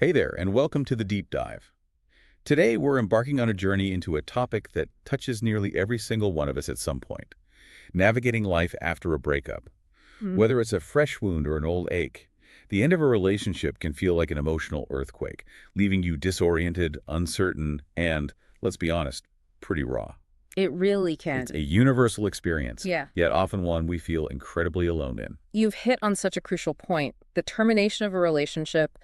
Hey there, and welcome to the Deep Dive. Today, we're embarking on a journey into a topic that touches nearly every single one of us at some point, navigating life after a breakup. Mm. Whether it's a fresh wound or an old ache, the end of a relationship can feel like an emotional earthquake, leaving you disoriented, uncertain, and, let's be honest, pretty raw. It really It's can. a universal experience, Yeah. yet often one we feel incredibly alone in. You've hit on such a crucial point. The termination of a relationship,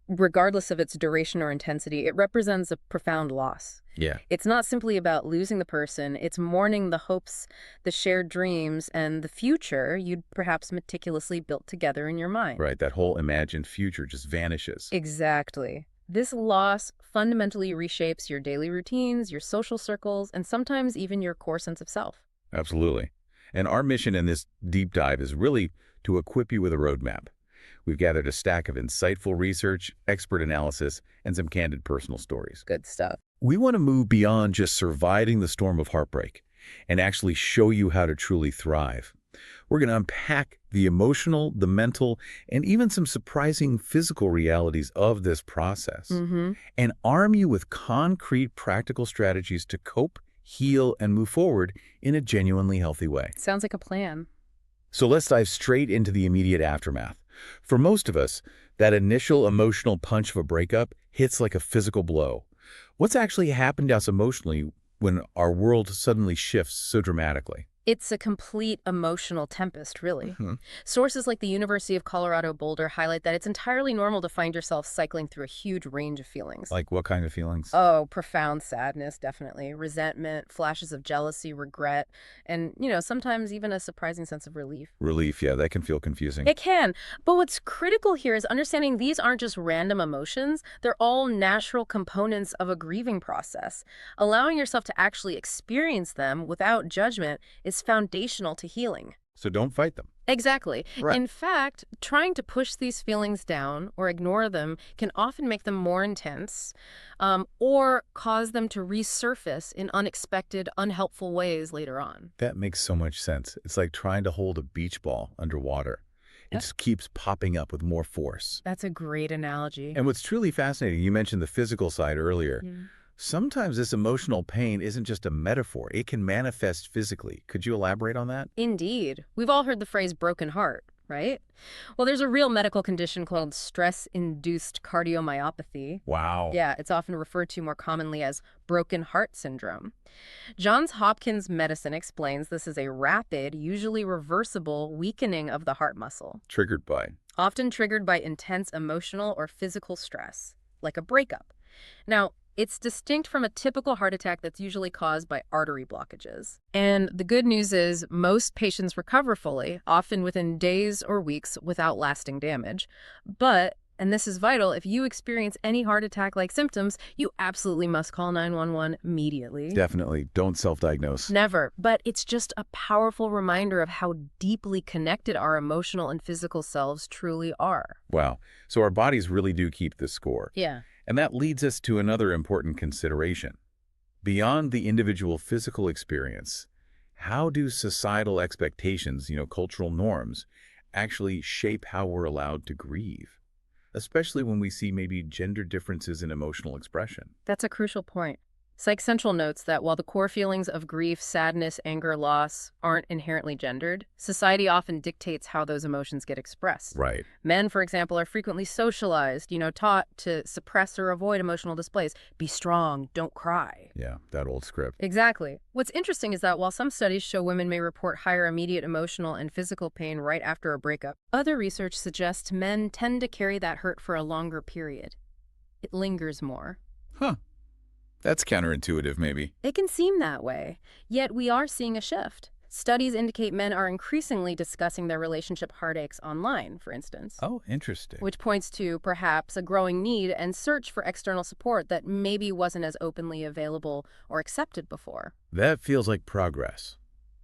regardless of its duration or intensity, it represents a profound loss. Yeah. It's not simply about losing the person, it's mourning the hopes, the shared dreams, and the future you'd perhaps meticulously built together in your mind. Right, that whole imagined future just vanishes. Exactly. This loss fundamentally reshapes your daily routines, your social circles, and sometimes even your core sense of self. Absolutely. And our mission in this deep dive is really to equip you with a roadmap. We've gathered a stack of insightful research, expert analysis, and some candid personal stories. Good stuff. We want to move beyond just surviving the storm of heartbreak and actually show you how to truly thrive. We're going to unpack the emotional, the mental, and even some surprising physical realities of this process Mm-hmm. and arm you with concrete, practical strategies to cope, heal, and move forward in a genuinely healthy way. Sounds like a plan. So let's dive straight into the immediate aftermath. For most of us, that initial emotional punch of a breakup hits like a physical blow. What's actually happened to us emotionally when our world suddenly shifts so dramatically? It's a complete emotional tempest, really. Mhm. Sources like the University of Colorado Boulder highlight that it's entirely normal to find yourself cycling through a huge range of feelings. Like what kind of feelings? Oh, profound sadness, definitely. Resentment, flashes of jealousy, regret, and, sometimes even a surprising sense of relief. Relief, yeah, that can feel confusing. It can. But what's critical here is understanding these aren't just random emotions. They're all natural components of a grieving process. Allowing yourself to actually experience them without judgment is foundational to healing. So don't fight them. Exactly. Right. In fact, trying to push these feelings down or ignore them can often make them more intense, or cause them to resurface in unexpected, unhelpful ways later on. That makes so much sense. It's like trying to hold a beach ball underwater. It Yep. just keeps popping up with more force. That's a great analogy. And what's truly fascinating, you mentioned the physical side earlier. Yeah. Sometimes this emotional pain isn't just a metaphor. It can manifest physically. Could you elaborate on that? Indeed. We've all heard the phrase broken heart, right? Well, there's a real medical condition called stress-induced cardiomyopathy. Wow. Yeah, it's often referred to more commonly as broken heart syndrome. Johns Hopkins Medicine explains this is a rapid, usually reversible weakening of the heart muscle, Triggered by. often triggered by intense emotional or physical stress, like a breakup. Now, it's distinct from a typical heart attack that's usually caused by artery blockages. And the good news is most patients recover fully, often within days or weeks without lasting damage. But, and this is vital, if you experience any heart attack-like symptoms, you absolutely must call 911 immediately. Definitely. Don't self-diagnose. Never. But it's just a powerful reminder of how deeply connected our emotional and physical selves truly are. Wow. So our bodies really do keep the score. Yeah. And that leads us to another important consideration. Beyond the individual physical experience, how do societal expectations, cultural norms, actually shape how we're allowed to grieve? Especially when we see maybe gender differences in emotional expression. That's a crucial point. Psych Central notes that while the core feelings of grief, sadness, anger, loss aren't inherently gendered, society often dictates how those emotions get expressed. Right. Men, for example, are frequently socialized, taught to suppress or avoid emotional displays. Be strong, don't cry. Yeah, that old script. Exactly. What's interesting is that while some studies show women may report higher immediate emotional and physical pain right after a breakup, other research suggests men tend to carry that hurt for a longer period. It lingers more. Huh. That's counterintuitive, maybe. It can seem that way, yet we are seeing a shift. Studies indicate men are increasingly discussing their relationship heartaches online, for instance, Oh, interesting. which points to perhaps a growing need and search for external support that maybe wasn't as openly available or accepted before. That feels like progress.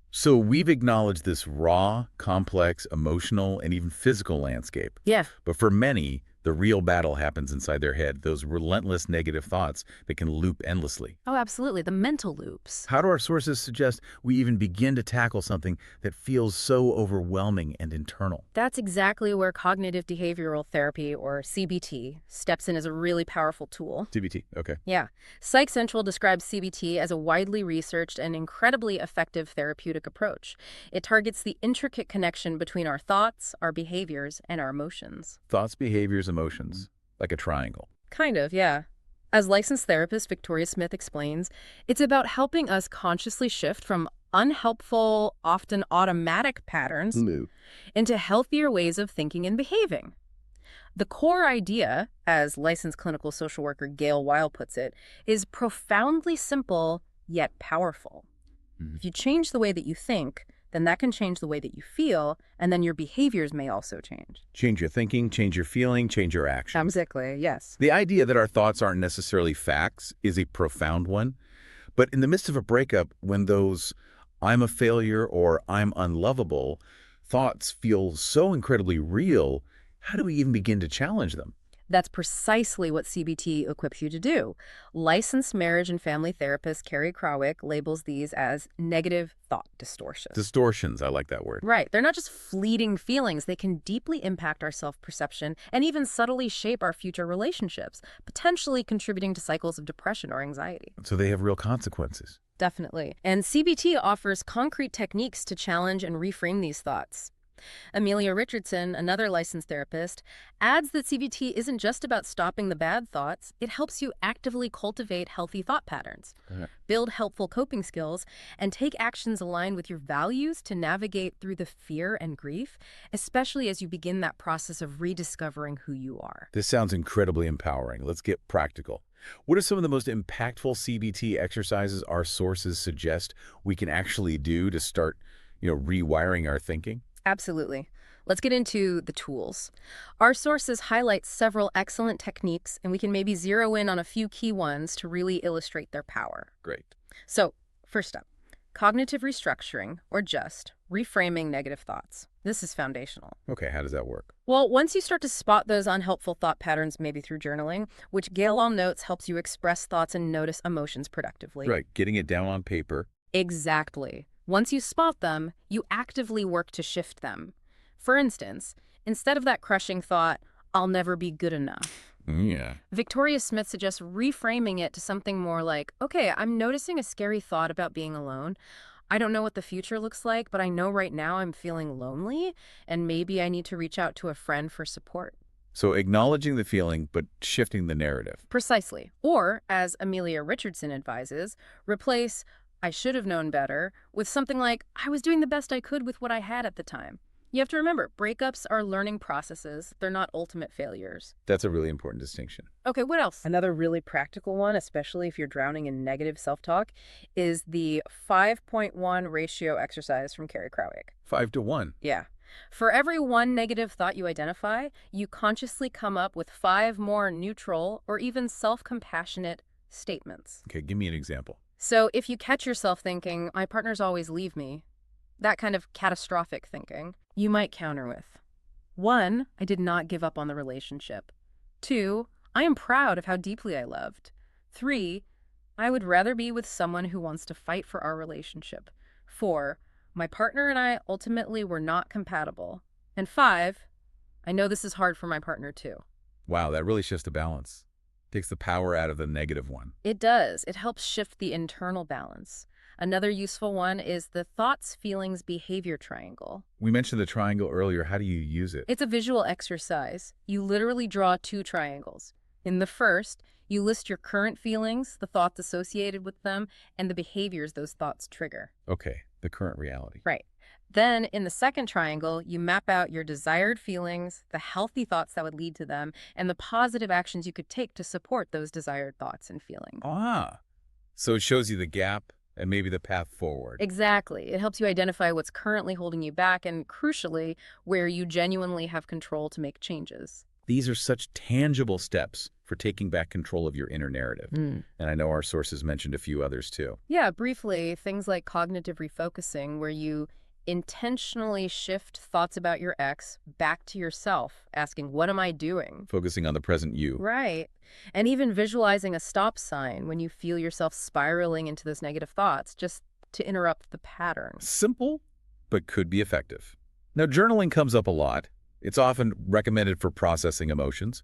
So we've acknowledged this raw, complex, emotional, and even physical landscape. Yeah. But for many, The real battle happens inside their head, those relentless negative thoughts that can loop endlessly. Oh, absolutely. The mental loops. How do our sources suggest we even begin to tackle something that feels so overwhelming and internal? That's exactly where cognitive behavioral therapy, or CBT, steps in as a really powerful tool. CBT, okay. Yeah. Psych Central describes CBT as a widely researched and incredibly effective therapeutic approach. It targets the intricate connection between our thoughts, our behaviors, and our emotions. Thoughts, behaviors, emotions, like a triangle. Kind of, yeah. As licensed therapist Victoria Smith explains, it's about helping us consciously shift from unhelpful, often automatic patterns Lou. into healthier ways of thinking and behaving. The core idea, as licensed clinical social worker Gail Weil puts it, is profoundly simple yet powerful. Mhm. If you change the way that you think, then that can change the way that you feel, and then your behaviors may also change. Change your thinking, change your feeling, change your actions. Exactly, yes. The idea that our thoughts aren't necessarily facts is a profound one. But in the midst of a breakup, when those "I'm a failure" or "I'm unlovable" thoughts feel so incredibly real, how do we even begin to challenge them? That's precisely what CBT equips you to do. Licensed marriage and family therapist Carrie Krawick labels these as negative thought distortions. Distortions, I like that word. Right. They're not just fleeting feelings. They can deeply impact our self-perception and even subtly shape our future relationships, potentially contributing to cycles of depression or anxiety. So they have real consequences. Definitely. And CBT offers concrete techniques to challenge and reframe these thoughts. Amelia Richardson, another licensed therapist, adds that CBT isn't just about stopping the bad thoughts. It helps you actively cultivate healthy thought patterns, Okay. build helpful coping skills, and take actions aligned with your values to navigate through the fear and grief, especially as you begin that process of rediscovering who you are. This sounds incredibly empowering. Let's get practical. What are some of the most impactful CBT exercises our sources suggest we can actually do to start, rewiring our thinking? Absolutely. Let's get into the tools. Our sources highlight several excellent techniques, and we can maybe zero in on a few key ones to really illustrate their power. Great. So, first up, cognitive restructuring, or just reframing negative thoughts. This is foundational. Okay, how does that work? Well, once you start to spot those unhelpful thought patterns, maybe through journaling, which Gail all notes helps you express thoughts and notice emotions productively. Right, getting it down on paper. Exactly. Once you spot them, you actively work to shift them. For instance, instead of that crushing thought, "I'll never be good enough," Yeah. Victoria Smith suggests reframing it to something more like, "Okay, I'm noticing a scary thought about being alone. I don't know what the future looks like, but I know right now I'm feeling lonely, and maybe I need to reach out to a friend for support." So acknowledging the feeling, but shifting the narrative. Precisely. Or, as Amelia Richardson advises, replace "I should have known better" with something like "I was doing the best I could with what I had at the time." You have to remember, breakups are learning processes. They're not ultimate failures. That's a really important distinction. Okay, what else? Another really practical one, especially if you're drowning in negative self-talk, is the 5.1 ratio exercise from Carrie Krawick. 5 to 1. Yeah. For every one negative thought you identify, you consciously come up with 5 more neutral or even self-compassionate statements. Okay, give me an example. So if you catch yourself thinking, "My partners always leave me," that kind of catastrophic thinking, you might counter with, 1, "I did not give up on the relationship." 2, "I am proud of how deeply I loved." 3, "I would rather be with someone who wants to fight for our relationship." 4, "My partner and I ultimately were not compatible." And 5, "I know this is hard for my partner too." Wow, that really shifts the balance. Takes the power out of the negative one. It does. It helps shift the internal balance. Another useful one is the thoughts, feelings, behavior triangle. We mentioned the triangle earlier. How do you use it? It's a visual exercise. You literally draw 2 triangles. In the first, you list your current feelings, the thoughts associated with them, and the behaviors those thoughts trigger. Okay, the current reality. Right. Then, in the second triangle, you map out your desired feelings, the healthy thoughts that would lead to them, and the positive actions you could take to support those desired thoughts and feelings. Ah, so it shows you the gap and maybe the path forward. Exactly. It helps you identify what's currently holding you back and, crucially, where you genuinely have control to make changes. These are such tangible steps for taking back control of your inner narrative. And I know our sources mentioned a few others too. Yeah, briefly, things like cognitive refocusing, where you Intentionally shift thoughts about your ex back to yourself, asking, what am I doing? Focusing on the present you. Right. And even visualizing a stop sign when you feel yourself spiraling into those negative thoughts, just to interrupt the pattern. Simple, but could be effective. Now, journaling comes up a lot. It's often recommended for processing emotions,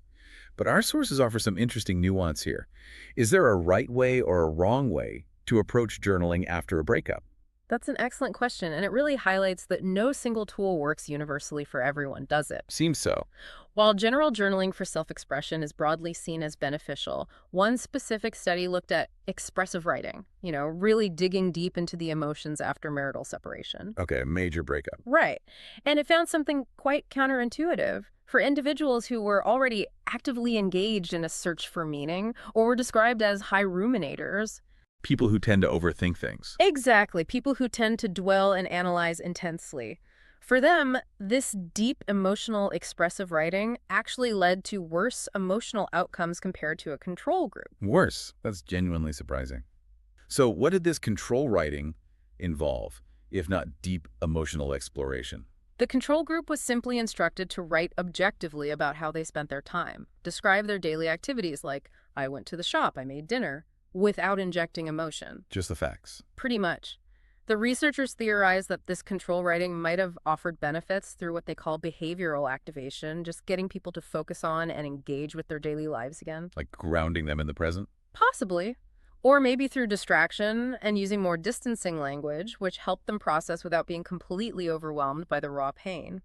but our sources offer some interesting nuance here. Is there a right way or a wrong way to approach journaling after a breakup? That's an excellent question, and it really highlights that no single tool works universally for everyone, does it? Seems so. While general journaling for self-expression is broadly seen as beneficial, one specific study looked at expressive writing, really digging deep into the emotions after marital separation. Okay, a major breakup. Right. And it found something quite counterintuitive. For individuals who were already actively engaged in a search for meaning or were described as high ruminators. People who tend to overthink things. Exactly, people who tend to dwell and analyze intensely. For them, this deep emotional expressive writing actually led to worse emotional outcomes compared to a control group. Worse. That's genuinely surprising. So what did this control writing involve, if not deep emotional exploration? The control group was simply instructed to write objectively about how they spent their time, describe their daily activities like, I went to the shop, I made dinner, without injecting emotion. Just the facts. Pretty much. The researchers theorized that this control writing might have offered benefits through what they call behavioral activation, just getting people to focus on and engage with their daily lives again. Like grounding them in the present? Possibly. Or maybe through distraction and using more distancing language, which helped them process without being completely overwhelmed by the raw pain.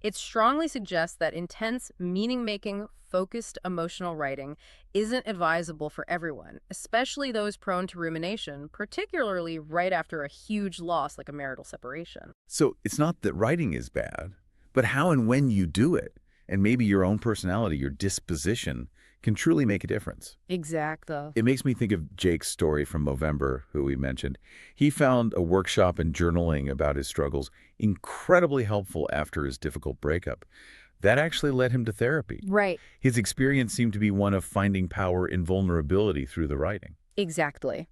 It strongly suggests that intense, meaning-making, focused emotional writing isn't advisable for everyone, especially those prone to rumination, particularly right after a huge loss like a marital separation. So it's not that writing is bad, but how and when you do it, and maybe your own personality, your disposition, can truly make a difference. Exactly. It makes me think of Jake's story from Movember, who we mentioned. He found a workshop in journaling about his struggles incredibly helpful after his difficult breakup. That actually led him to therapy. Right. His experience seemed to be one of finding power in vulnerability through the writing. Exactly.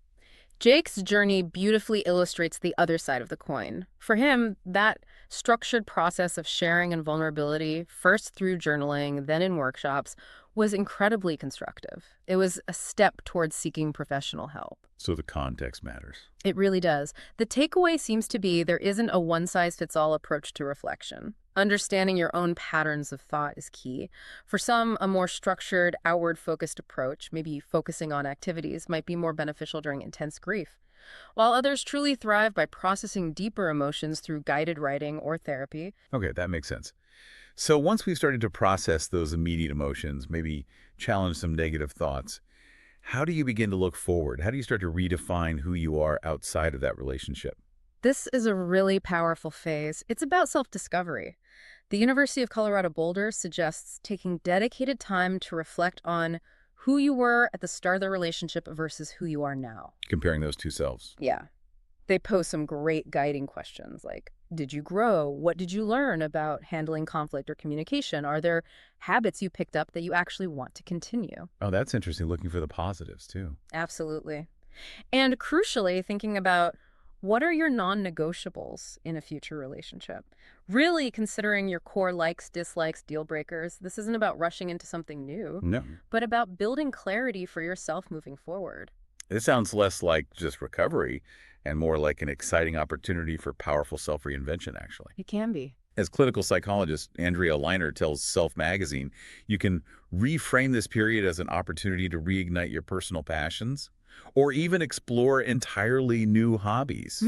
Jake's journey beautifully illustrates the other side of the coin. For him, that structured process of sharing and vulnerability, first through journaling, then in workshops, was incredibly constructive. It was a step towards seeking professional help. So the context matters. It really does. The takeaway seems to be there isn't a one-size-fits-all approach to reflection. Understanding your own patterns of thought is key. For some, a more structured, outward-focused approach, maybe focusing on activities, might be more beneficial during intense grief, while others truly thrive by processing deeper emotions through guided writing or therapy. Okay, that makes sense. So once we've started to process those immediate emotions, maybe challenge some negative thoughts, how do you begin to look forward? How do you start to redefine who you are outside of that relationship? This is a really powerful phase. It's about self-discovery. The University of Colorado Boulder suggests taking dedicated time to reflect on who you were at the start of the relationship versus who you are now. Comparing those two selves. Yeah. They pose some great guiding questions like, did you grow? What did you learn about handling conflict or communication? Are there habits you picked up that you actually want to continue? Oh, that's interesting, looking for the positives, too. Absolutely. And crucially, thinking about what are your non-negotiables in a future relationship? Really considering your core likes, dislikes, deal breakers. This isn't about rushing into something new, No. but about building clarity for yourself moving forward. This sounds less like just recovery and more like an exciting opportunity for powerful self-reinvention, actually. It can be. As clinical psychologist Andrea Leiner tells Self Magazine, you can reframe this period as an opportunity to reignite your personal passions or even explore entirely new hobbies.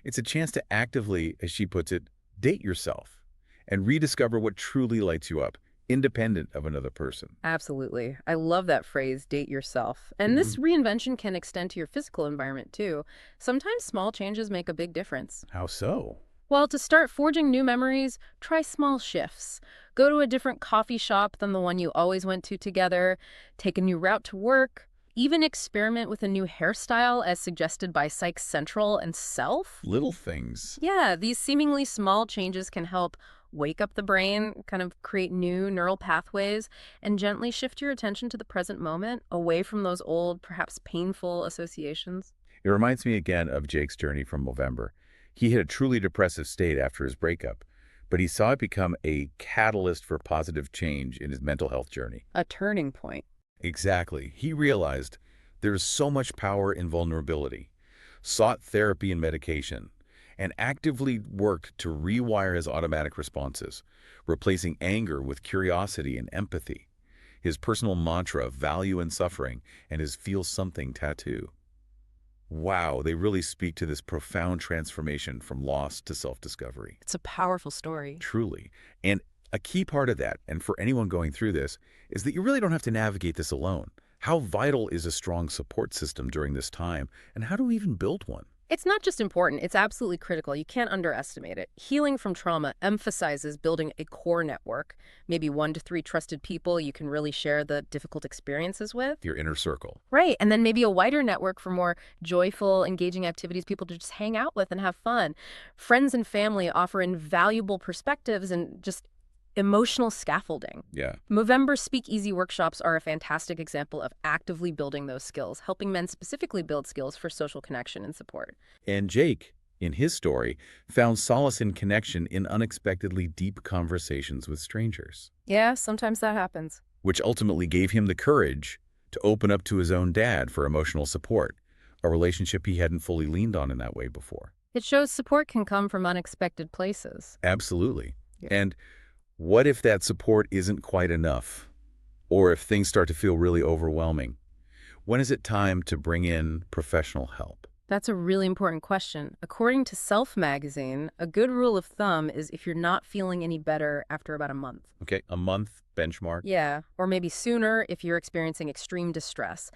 It's a chance to actively, as she puts it, date yourself and rediscover what truly lights you up, independent of another person. Absolutely. I love that phrase, date yourself. And this reinvention can extend to your physical environment too. Sometimes small changes make a big difference. How so? Well, to start forging new memories, try small shifts. Go to a different coffee shop than the one you always went to together. Take a new route to work. Even experiment with a new hairstyle as suggested by Psych Central and Self. Little things. Yeah, these seemingly small changes can help wake up the brain, kind of create new neural pathways, and gently shift your attention to the present moment, away from those old, perhaps painful associations. It reminds me again of Jake's journey from Movember. He hit a truly depressive state after his breakup, but he saw it become a catalyst for positive change in his mental health journey. A turning point. Exactly. He realized there's so much power in vulnerability, sought therapy and medication, and actively worked to rewire his automatic responses, replacing anger with curiosity and empathy. His personal mantra, value in suffering, and his feel something tattoo. Wow, they really speak to this profound transformation from loss to self-discovery. It's a powerful story. Truly. And a key part of that, and for anyone going through this, is that you really don't have to navigate this alone. How vital is a strong support system during this time, and how do we even build one? It's not just important, it's absolutely critical. You can't underestimate it. Healing from trauma emphasizes building a core network, maybe 1 to 3 trusted people you can really share the difficult experiences with. Your inner circle. Right, and then maybe a wider network for more joyful, engaging activities, people to just hang out with and have fun. Friends and family offer invaluable perspectives and just emotional scaffolding. Yeah. Movember Speakeasy workshops are a fantastic example of actively building those skills, helping men specifically build skills for social connection and support. And Jake, in his story, found solace in connection in unexpectedly deep conversations with strangers, Yeah, sometimes that happens. which ultimately gave him the courage to open up to his own dad for emotional support, a relationship he hadn't fully leaned on in that way before. It shows support can come from unexpected places. Absolutely. Yeah. And what if that support isn't quite enough? Or if things start to feel really overwhelming? When is it time to bring in professional help? That's a really important question. According to Self magazine, a good rule of thumb is if you're not feeling any better after about a month. Okay, a month benchmark? Yeah, or maybe sooner if you're experiencing extreme distress.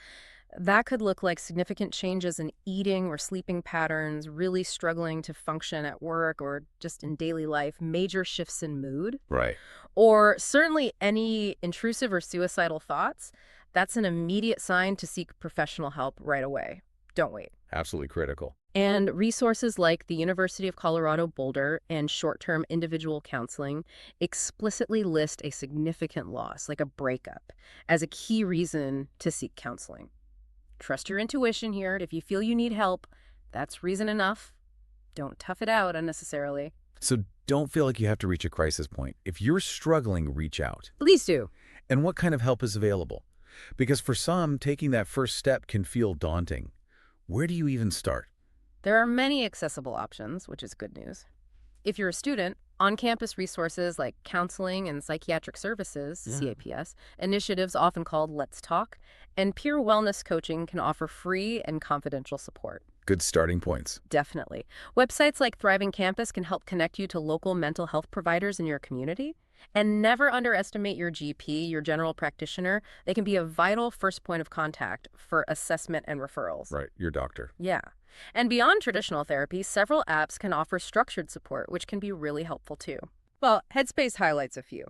That could look like significant changes in eating or sleeping patterns, really struggling to function at work or just in daily life, major shifts in mood, Right. or certainly any intrusive or suicidal thoughts. That's an immediate sign to seek professional help right away. Don't wait. Absolutely critical. And resources like the University of Colorado Boulder and short-term individual counseling explicitly list a significant loss, like a breakup, as a key reason to seek counseling. Trust your intuition here. If you feel you need help, that's reason enough. Don't tough it out unnecessarily. So don't feel like you have to reach a crisis point. If you're struggling, reach out. Please do. And what kind of help is available? Because for some, taking that first step can feel daunting. Where do you even start? There are many accessible options, which is good news. If you're a student, on-campus resources like counseling and psychiatric services, CAPS, initiatives often called Let's Talk, and peer wellness coaching can offer free and confidential support. Good starting points. Definitely. Websites like Thriving Campus can help connect you to local mental health providers in your community. And never underestimate your GP, your general practitioner. They can be a vital first point of contact for assessment and referrals. Right, your doctor. Yeah. And beyond traditional therapy, several apps can offer structured support, which can be really helpful too. Well, Headspace highlights a few.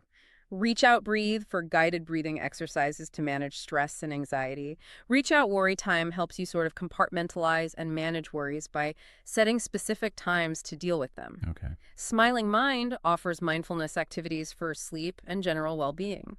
Reach Out Breathe for guided breathing exercises to manage stress and anxiety. Reach Out Worry Time helps you sort of compartmentalize and manage worries by setting specific times to deal with them. Okay. Smiling Mind offers mindfulness activities for sleep and general well-being.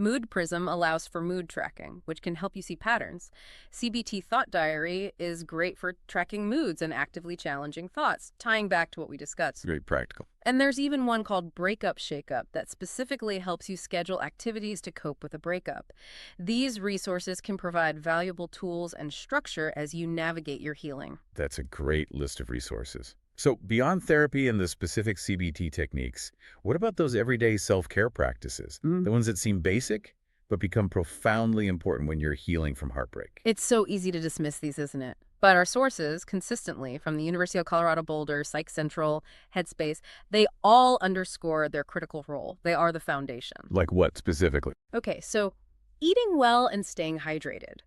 Mood Prism allows for mood tracking, which can help you see patterns. CBT Thought Diary is great for tracking moods and actively challenging thoughts, tying back to what we discussed. Very practical. And there's even one called Breakup Shakeup that specifically helps you schedule activities to cope with a breakup. These resources can provide valuable tools and structure as you navigate your healing. That's a great list of resources. So beyond therapy and the specific CBT techniques, what about those everyday self-care practices? The ones that seem basic, but become profoundly important when you're healing from heartbreak. It's so easy to dismiss these, isn't it? But our sources, consistently, from the University of Colorado Boulder, Psych Central, Headspace, they all underscore their critical role. They are the foundation. Like what specifically? Okay, so eating well and staying hydrated.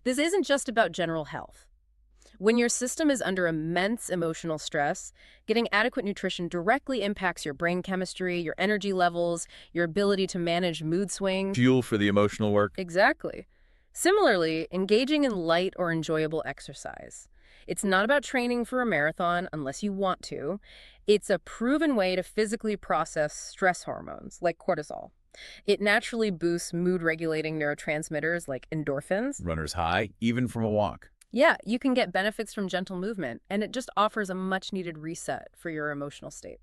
This isn't just about general health. When your system is under immense emotional stress, getting adequate nutrition directly impacts your brain chemistry, your energy levels, your ability to manage mood swings. Fuel for the emotional work? Exactly. Similarly, engaging in light or enjoyable exercise. It's not about training for a marathon unless you want to. It's a proven way to physically process stress hormones like cortisol. It naturally boosts mood-regulating neurotransmitters like endorphins. Runner's high, even from a walk. Yeah, you can get benefits from gentle movement, and it just offers a much-needed reset for your emotional state.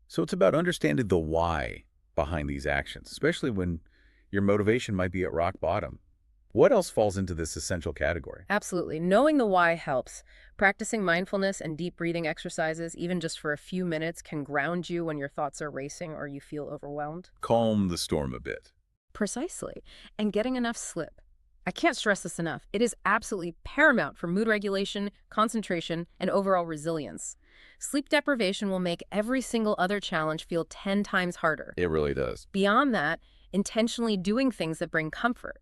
So it's about understanding the why behind these actions, especially when your motivation might be at rock bottom. What else falls into this essential category? Absolutely. Knowing the why helps. Practicing mindfulness and deep breathing exercises, even just for a few minutes, can ground you when your thoughts are racing or you feel overwhelmed. Calm the storm a bit. Precisely. And getting enough sleep. I can't stress this enough. It is absolutely paramount for mood regulation, concentration, and overall resilience. Sleep deprivation will make every single other challenge feel 10 times harder. It really does. Beyond that, intentionally doing things that bring comfort.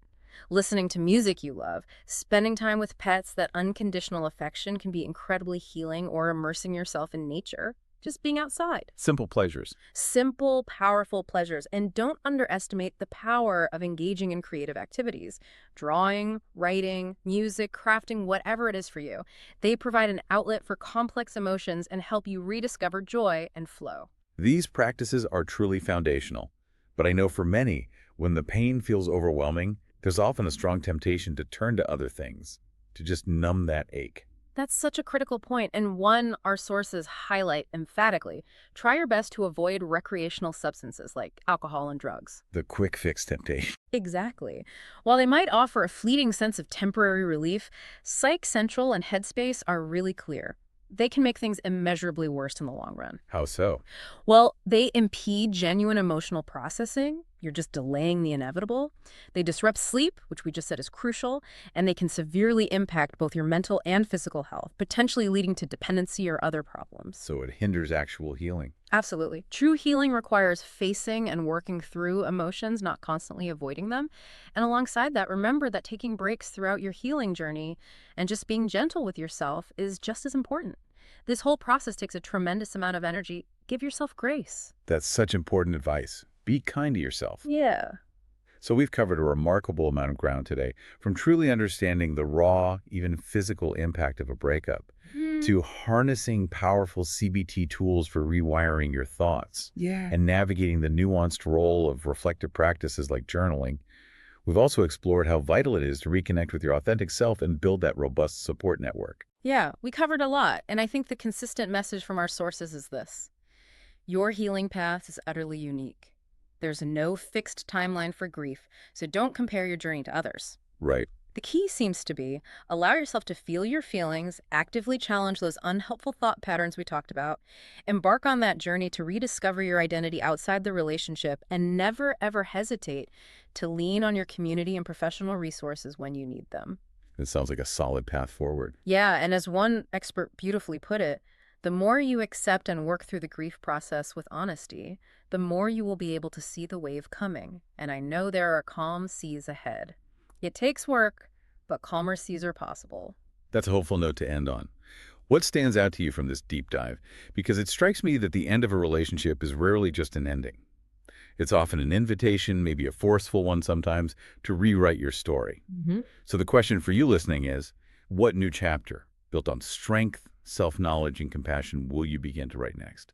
Listening to music you love, spending time with pets, that unconditional affection can be incredibly healing, or immersing yourself in nature. Just being outside. Simple pleasures. Simple, powerful pleasures. And don't underestimate the power of engaging in creative activities. Drawing, writing, music, crafting, whatever it is for you. They provide an outlet for complex emotions and help you rediscover joy and flow. These practices are truly foundational. But I know for many, when the pain feels overwhelming, there's often a strong temptation to turn to other things, to just numb that ache. That's such a critical point, and one our sources highlight emphatically. Try your best to avoid recreational substances like alcohol and drugs. The quick fix temptation. Exactly. While they might offer a fleeting sense of temporary relief, Psych Central and Headspace are really clear. They can make things immeasurably worse in the long run. How so? Well, they impede genuine emotional processing. You're just delaying the inevitable. They disrupt sleep, which we just said is crucial, and they can severely impact both your mental and physical health, potentially leading to dependency or other problems. So it hinders actual healing. Absolutely. True healing requires facing and working through emotions, not constantly avoiding them. And alongside that, remember that taking breaks throughout your healing journey and just being gentle with yourself is just as important. This whole process takes a tremendous amount of energy. Give yourself grace. That's such important advice. Be kind to yourself. Yeah. So we've covered a remarkable amount of ground today, from truly understanding the raw, even physical impact of a breakup, to harnessing powerful CBT tools for rewiring your thoughts, and navigating the nuanced role of reflective practices like journaling. We've also explored how vital it is to reconnect with your authentic self and build that robust support network. Yeah, we covered a lot, and I think the consistent message from our sources is this. Your healing path is utterly unique. There's no fixed timeline for grief, so don't compare your journey to others. Right. The key seems to be allow yourself to feel your feelings, actively challenge those unhelpful thought patterns we talked about, embark on that journey to rediscover your identity outside the relationship, and never ever hesitate to lean on your community and professional resources when you need them. It sounds like a solid path forward. Yeah, and as one expert beautifully put it, the more you accept and work through the grief process with honesty, the more you will be able to see the wave coming. And I know there are calm seas ahead. It takes work, but calmer seas are possible. That's a hopeful note to end on. What stands out to you from this deep dive? Because it strikes me that the end of a relationship is rarely just an ending. It's often an invitation, maybe a forceful one sometimes, to rewrite your story. So the question for you listening is, what new chapter, built on strength, self-knowledge, and compassion, will you begin to write next?